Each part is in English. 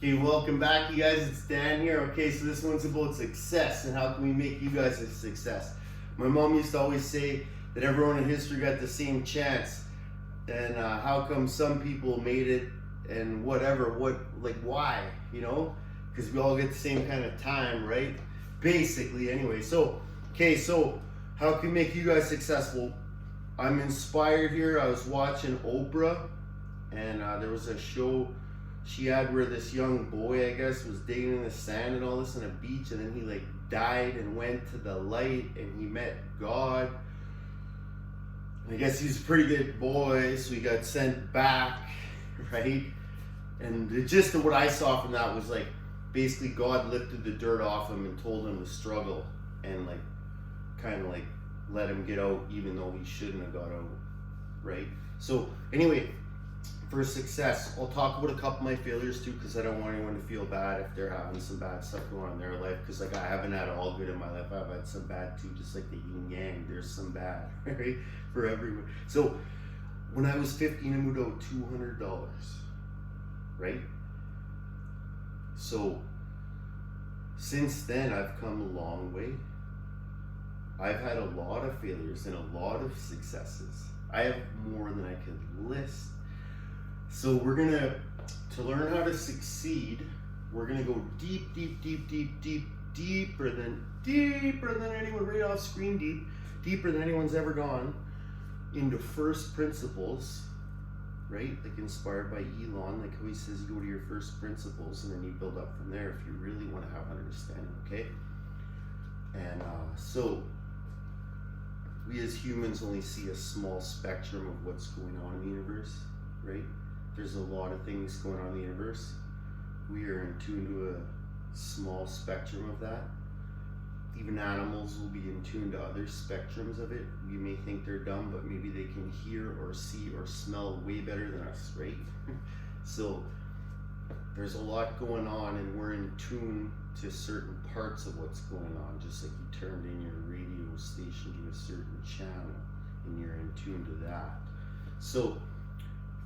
Okay, welcome back, you guys. It's Dan here. Okay, so this one's about success and how can we make you guys a success. My mom used to always say that everyone in history got the same chance, and how come some people made it and whatever, why, Because we all get the same kind of time, right? Basically, anyway. So how can we make you guys successful? I'm inspired here. I was watching Oprah, and there was a show she had where this young boy, I guess, was digging in the sand and all this on a beach, and then he died and went to the light and he met God. And I guess he's a pretty good boy, so he got sent back, right? And the gist of what I saw from that was basically God lifted the dirt off him and told him to struggle and let him get out even though he shouldn't have got out, right? So anyway, for success, I'll talk about a couple of my failures too, because I don't want anyone to feel bad if they're having some bad stuff going on in their life, because I haven't had all good in my life. I've had some bad too, just like the yin yang, there's some bad, right, for everyone. So when I was 15, I moved out $200, right? So since then, I've come a long way. I've had a lot of failures and a lot of successes. I have more than I could list. So we're gonna, to learn how to succeed, we're gonna go deeper than anyone, right off screen, deeper than anyone's ever gone, into first principles, right? Inspired by Elon, how he says you go to your first principles and then you build up from there if you really want to have an understanding, okay? And so we as humans only see a small spectrum of what's going on in the universe, right? There's a lot of things going on in the universe. We are in tune to a small spectrum of that. Even animals will be in tune to other spectrums of it. We may think they're dumb, but maybe they can hear or see or smell way better than us, right? So there's a lot going on, and we're in tune to certain parts of what's going on, just like you turned in your radio station to a certain channel and you're in tune to that. So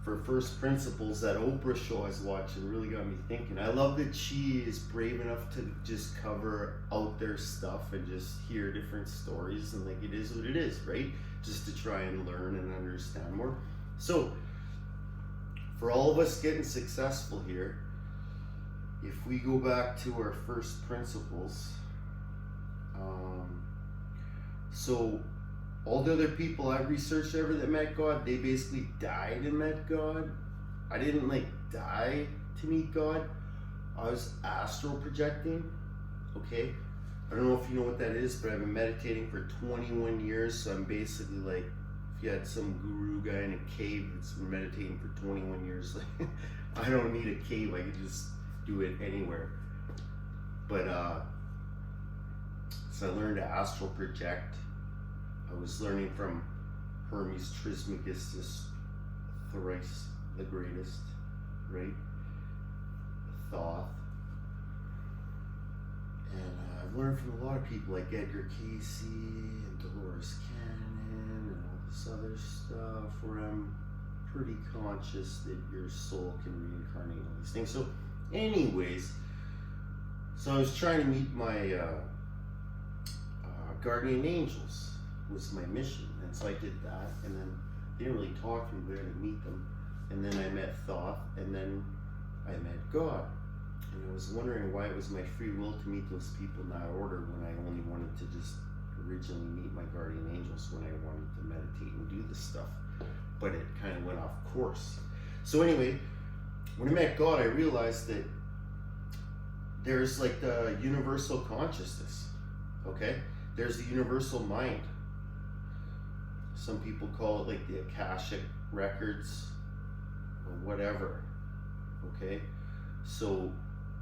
for first principles, that Oprah show I was watching really got me thinking. I love that she is brave enough to just cover out their stuff and just hear different stories, and it is what it is, right? Just to try and learn and understand more. So for all of us getting successful here, if we go back to our first principles, so all the other people I've researched ever that met God, they basically died and met God. I didn't die to meet God. I was astral projecting, okay? I don't know if you know what that is, but I've been meditating for 21 years, so I'm basically if you had some guru guy in a cave that's been meditating for 21 years, I don't need a cave, I could just do it anywhere. But so I learned to astral project. I was learning from Hermes Trismegistus, thrice the greatest, right? Thoth. And I've learned from a lot of people like Edgar Casey and Dolores Cannon and all this other stuff, where I'm pretty conscious that your soul can reincarnate, all these things. So anyways, so I was trying to meet my guardian angels, was my mission, and so I did that, and then they didn't really talk to me, but I had to meet them, and then I met Thoth, and then I met God, and I was wondering why it was my free will to meet those people in that order when I only wanted to just originally meet my guardian angels when I wanted to meditate and do this stuff, but it kind of went off course. So anyway, when I met God, I realized that there's the universal consciousness, okay? There's the universal mind. Some people call it the Akashic records or whatever, okay? So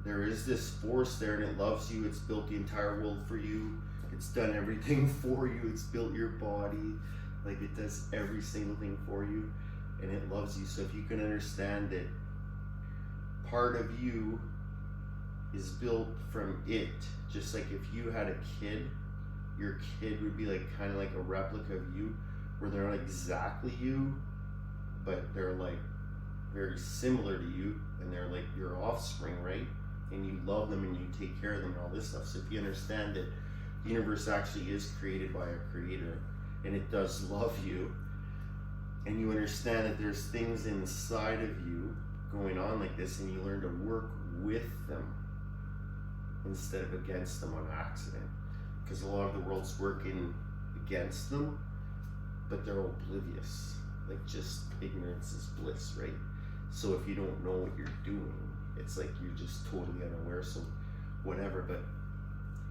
there is this force there, and it loves you. It's built the entire world for you. It's done everything for you. It's built your body. It does every single thing for you, and it loves you. So if you can understand that part of you is built from it, just like if you had a kid, your kid would be kind of like a replica of you, where they're not exactly you, but they're very similar to you, and they're like your offspring, right? And you love them and you take care of them and all this stuff. So if you understand that the universe actually is created by a creator and it does love you, and you understand that there's things inside of you going on like this, and you learn to work with them instead of against them on accident, because a lot of the world's working against them, but they're oblivious. Like, just ignorance is bliss, right? So if you don't know what you're doing, it's like you're just totally unaware. So whatever. But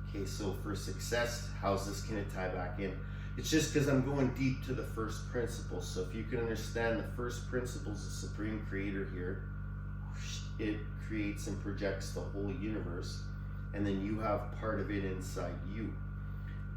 okay, so for success, how's this gonna tie back in? It's just because I'm going deep to the first principle. So if you can understand the first principle is the supreme creator here, it creates and projects the whole universe, and then you have part of it inside you.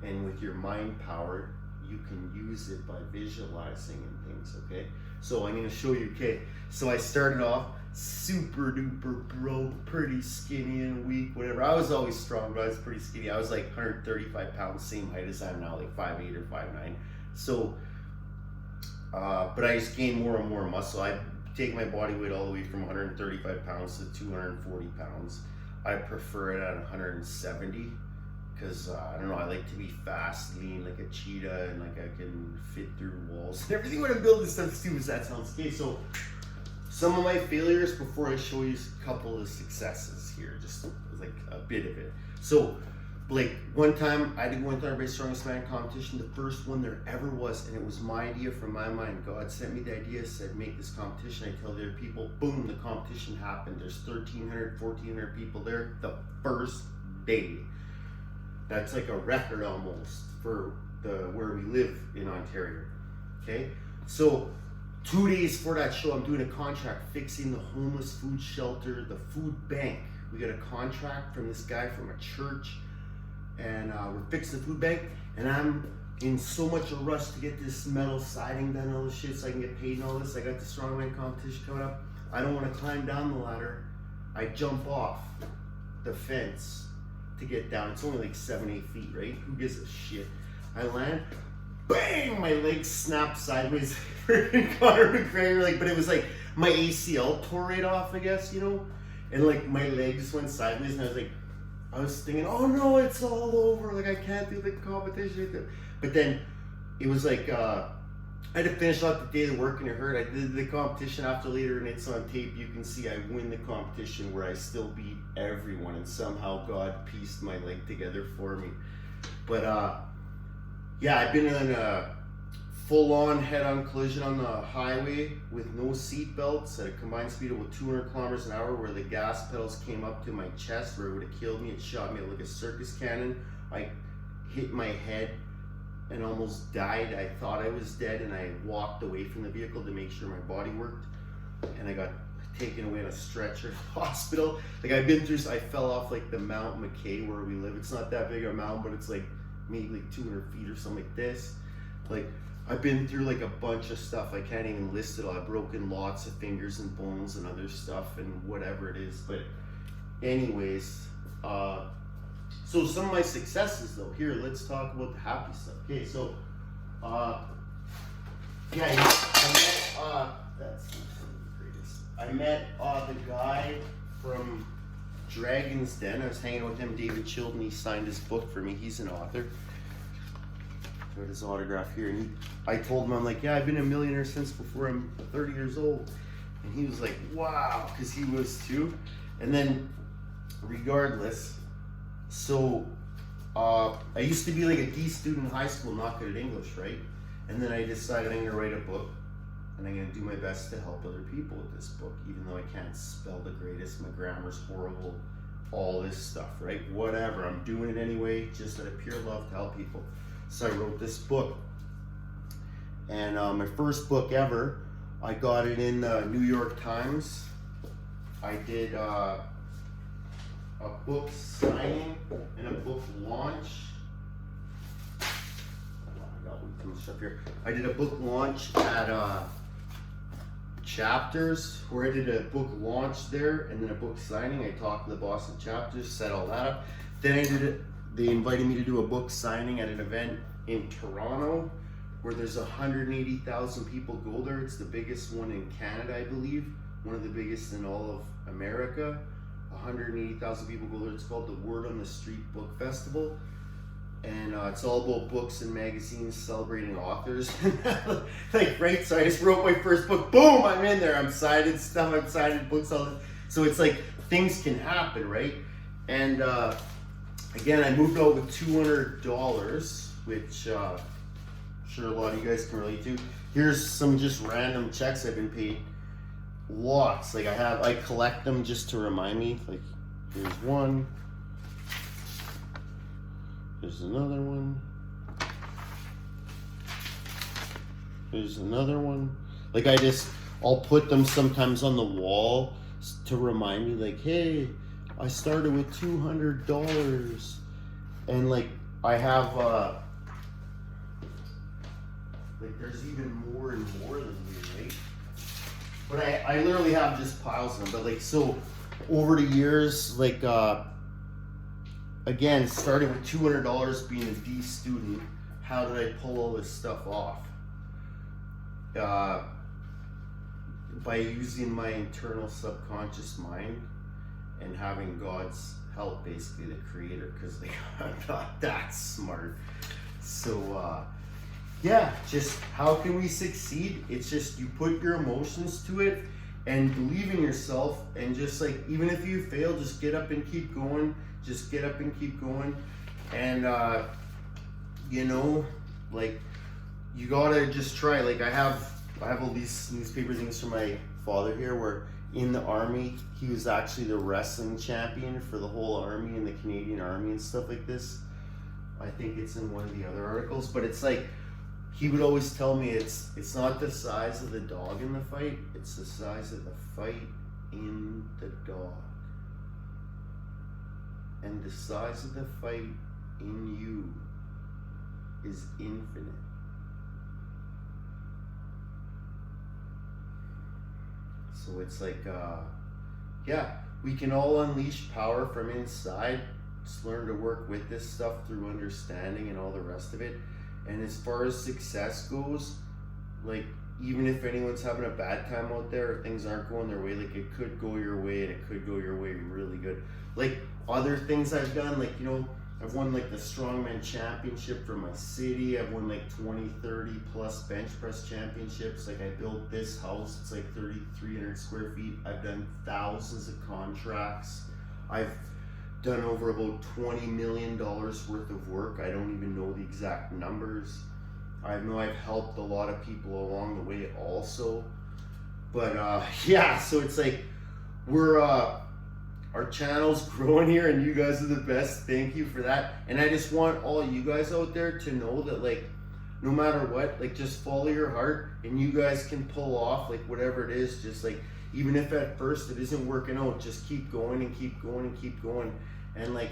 And with your mind power, you can use it by visualizing and things, okay? So I'm gonna show you, okay? So I started off super duper broke, pretty skinny and weak, whatever. I was always strong, but I was pretty skinny. I was like 135 pounds, same height as I am now, like 5'8" or 5'9". So, but I just gained more and more muscle. I take my body weight all the way from 135 pounds to 240 pounds. I prefer it at 170 because I don't know, I like to be fast, lean like a cheetah, and like I can fit through walls and everything when I'm building stuff too. That sounds okay. So some of my failures before I show you a couple of successes here, just like a bit of it. So like one time I had to go into our Strongest Man competition, the first one there ever was, and it was my idea from my mind. God sent me the idea, said make this competition. I tell the other people, boom, the competition happened. There's 1,300, 1,400 people there the first day. That's like a record almost for where we live in Ontario. Okay, so 2 days for that show, I'm doing a contract fixing the homeless food shelter, the food bank. We got a contract from this guy from a church, and we're fixing the food bank, and I'm in so much a rush to get this metal siding done, all this shit, so I can get paid and all this. I got the strongman competition coming up. I don't want to climb down the ladder. I jump off the fence to get down. It's only like 7-8 feet, right? Who gives a shit? I land, bang! My leg snapped sideways. Freaking Conor McGregor, like, but it was like my ACL tore right off, I guess, you know, and like my leg just went sideways, and I was thinking, oh no, it's all over, like I can't do the competition. But then it was like I had to finish out the day of work, and it hurt. I did the competition after later, and it's on tape. You can see I win the competition where I still beat everyone, and somehow God pieced my leg together for me. But yeah, I've been in a full-on head-on collision on the highway with no seat belts at a combined speed of about 200 kilometers an hour, where the gas pedals came up to my chest, where it would have killed me. It shot me like a circus cannon. I hit my head and almost died. I thought I was dead, and I walked away from the vehicle to make sure my body worked, and I got taken away in a stretcher to the hospital. Like, I've been through, I fell off like the Mount McKay where we live. It's not that big a mountain, but it's like maybe like 200 feet or something like this. Like, I've been through like a bunch of stuff. I can't even list it all. I've broken lots of fingers and bones and other stuff and whatever it is. But anyways, so some of my successes though. Here, let's talk about the happy stuff. Okay, so yeah, I met the guy from Dragon's Den. I was hanging with him, David Chilton. He signed his book for me. He's an author. Got his autograph here, and I told him, I'm like, yeah, I've been a millionaire since before I'm 30 years old. And he was like, wow, because he was too. And then regardless, so I used to be like a D student in high school, not good at English, right? And then I decided I'm gonna write a book, and I'm gonna do my best to help other people with this book, even though I can't spell the greatest, my grammar's horrible, all this stuff, right? Whatever, I'm doing it anyway, just out of pure love to help people. So I wrote this book, and my first book ever, I got it in the New York Times. I did a book signing and a book launch. I got some stuff here. I did a book launch at Chapters, where I did a book launch there, and then a book signing. I talked to the boss of Chapters, set all that up. Then I did it. They invited me to do a book signing at an event in Toronto, where there's 180,000 people go there. It's the biggest one in Canada, I believe. one of the biggest in all of America. 180,000 people go there. It's called the Word on the Street Book Festival. And it's all about books and magazines celebrating authors. Like, right? So I just wrote my first book. Boom! I'm in there. I'm cited stuff. I'm cited books. All this. So it's like things can happen, right? And again, I moved out with $200, which I'm sure a lot of you guys can relate to. Here's some just random checks I've been paid. Lots. Like I collect them just to remind me. Like, here's one. There's another one. There's another one. Like I'll put them sometimes on the wall to remind me, like, hey, I started with $200. And like I have like there's even more and more than me, right? But I literally have just piles of them. But like, so over the years, like again, starting with $200, being a D student, how did I pull all this stuff off? By using my internal subconscious mind and having God's help, basically the creator, because like, I'm not that smart. So yeah, just how can we succeed? It's just you put your emotions to it and believe in yourself, and just like, even if you fail, just get up and keep going. Just get up and keep going. And you know, like, you gotta just try. Like I have all these newspaper things from my father here, where in the army he was actually the wrestling champion for the whole army and the Canadian Army and stuff like this. I think it's in one of the other articles, but it's like, he would always tell me it's not the size of the dog in the fight, it's the size of the fight in the dog. And the size of the fight in you is infinite. So it's like, yeah, we can all unleash power from inside. Just learn to work with this stuff through understanding and all the rest of it. And as far as success goes, like, even if anyone's having a bad time out there or things aren't going their way, like, it could go your way and it could go your way really good. Like, other things I've done, like, you know, I've won like the strongman championship for my city. I've won like 20, 30 plus bench press championships. Like, I built this house, it's like 3,300 square feet. I've done thousands of contracts. I've done over about $20 million worth of work. I don't even know the exact numbers. I know I've helped a lot of people along the way also. But yeah, so it's like, we're our channel's growing here, and you guys are the best. Thank you for that. And I just want all you guys out there to know that, like, no matter what, like, just follow your heart, and you guys can pull off like whatever it is. Just like, even if at first it isn't working out, just keep going and keep going and keep going. And like,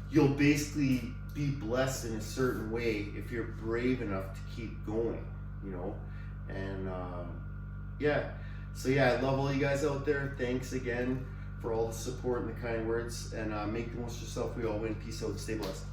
you'll basically be blessed in a certain way if you're brave enough to keep going, you know. And yeah, so yeah, I love all you guys out there. Thanks again for all the support and the kind words, and make the most of yourself. We all win. Peace out. Stay blessed.